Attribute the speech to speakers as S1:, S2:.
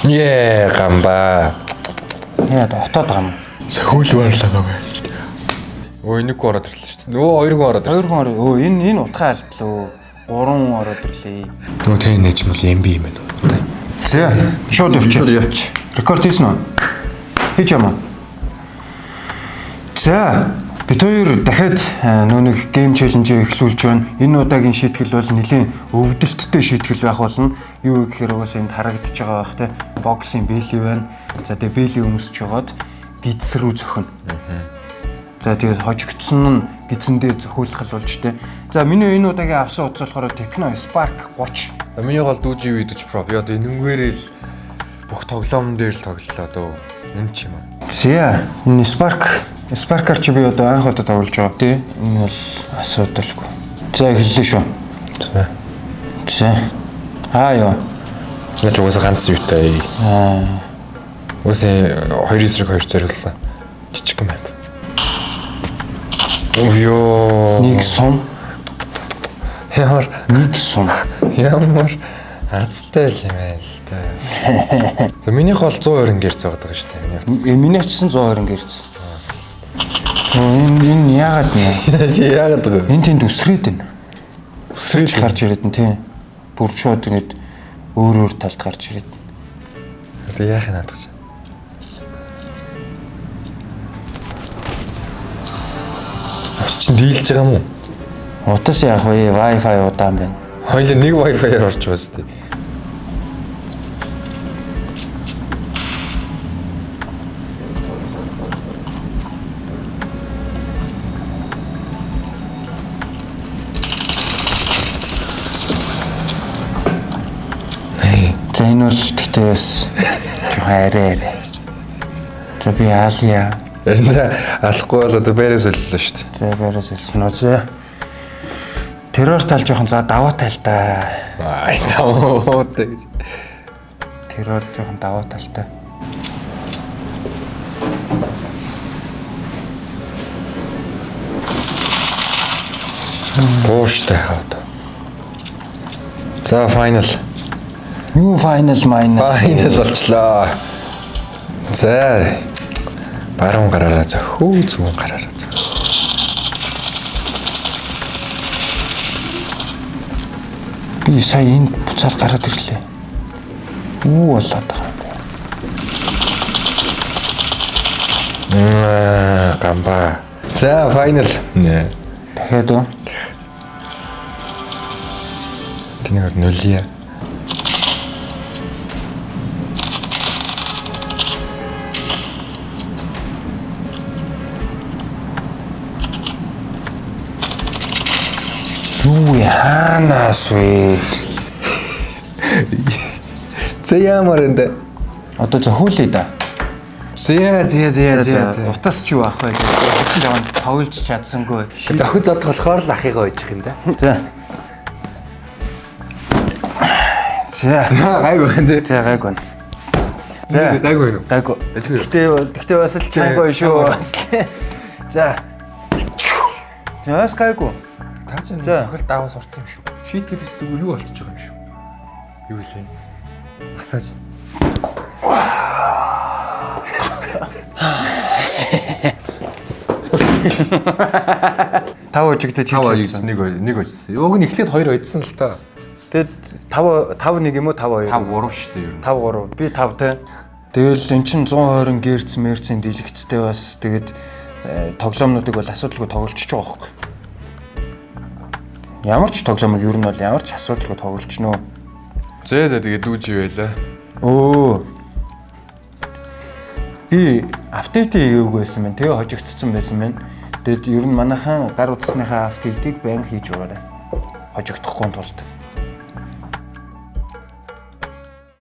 S1: Яа гамба.
S2: Яа дотоод гам.
S1: Сөхөл байрлаа байл. Өө нэг гоо ороод ирлээ шүү дээ. Нөгөө хоёр гоо ороод ирсэн.
S2: Хоёр гоо ороо. Өө энэ утгаа алдлаа. 3 ороод ирлээ.
S1: Нөгөө тэ нэж мэл MB юм байна.
S2: За шууд явчих. Рекорд хийсэн үү? Хийж ямаа. За бид хоёр дахиад нэг гейм челленжээ эхлүүлж байна. Энэ удаагийн шийтгэл бол нэлийн өвдөлттэй шийтгэл байх болно. Юу гэхээр угаасаа энд харагдаж байгаа бах те боксing бэйли байна. За тэгээ бэйли өмсөж жагаад гидс рүү зөхөн. За тэгээд хожигдсон нь гидсэндээ зөхөөлөх болж те. За миний энэ удаагийн авсан утас болохоор Tecno Spark 30.
S1: Миний гол дүүжи видеоч про. Би одоо энэнгээрэл бүх тоглоом дээр л тоглолоо дөө. Үн ч юм аа.
S2: За энэ Spark-аар чи би одоо анх удаа тоглож байгаа тий. Энэ бол асуудалгүй. За эхэллээ шүү. За. Яа.
S1: Яаж угаасаа ганц юутай. Угаасаа 2-2 зориулсан. Жижиг юм байна. Ёо.
S2: Нэг сум.
S1: Ямар азтай л юм байл та. За минийх бол 120 гэрц байгаа даа шүү дээ.
S2: Миний очсон 120 гэрц. Энэ яагаад нэ?
S1: Яагаад вэ?
S2: Энэ тэнд өсрээд байна. Өсрээд гарч ирээд нь тий. Бүр шууд ингэж өөр талд гарч ирээд.
S1: Одоо яах юм надад. Авч чинь дийлж байгаа юм уу?
S2: Утас яах вэ? Wi-Fi удаан байна.
S1: Хоёул нэг Wi-Fi-аар орж байгаа зү.
S2: За энэ бол гэхдээ бас арай. За би аалья.
S1: Харин алахгүй бол одоо байраас оллоо шүү дээ.
S2: За байраас олсон уу. За террор тал жоохон за даваа талтай.
S1: Ай тавуутай гэж.
S2: Террор жоохон даваа талтай.
S1: Бууштай хаад. За final.
S2: Юу final
S1: болчлоо. За баруун гараараа за хүү зүүн гараараа за. Би
S2: сая энэ буцаад гараад ирлээ. Болоод байгаа.
S1: Гамба. За final. Нэ.
S2: Дахиад уу?
S1: Тэнийгд нулия.
S2: Юу яанаас вэ?
S1: За ямар энэ?
S2: Одоо зөхүүлээ да.
S1: За.
S2: Утас ч юу ах вэ? Тэгвэл тоглож чадсангүй.
S1: Зохид зод болохоор л ахыгаа ойчих юм да.
S2: За.
S1: Гайгүй байна.
S2: За гайгүй байна.
S1: За гайгүй байна.
S2: Гайгүй. Гэхдээ бас л чангаа шүү. За. Яас гайгүй.
S1: Та ч зохилт даваа сурцсан юм шүү. Шийтгэлээс зүгээр юу болчихж байгаа юм шүү. Юу вэ? Массаж.
S2: Тав өжигдэж
S1: хийсэн. Нэг өжсөн. Уг нь эхлээд 2 өжсөн л та.
S2: Тэгэд 5-1 юм уу 5-2?
S1: 5-3 шүү дээ ер нь.
S2: 5-3. Би 5 те. Тэгэл эн чин 120 герц мерцийн дэлгэцтэй бас тэгээд тоглоомнуудыг бол асуудалгүй тоглолцож байгаа байхгүй. Ямар ч тоглоомыг ер нь бол ямар ч асуудалгүй тоглолцно уу.
S1: За тэгээд дүүж ивэл.
S2: Би апдейт хийгээгүй байсан байна. Тэгээ хожигдсон байсан байна. Тэгэд ер нь манайхан гар утасныхаа апдейтыг байнга хийж байгаарай. Хожигдохгүй тулд.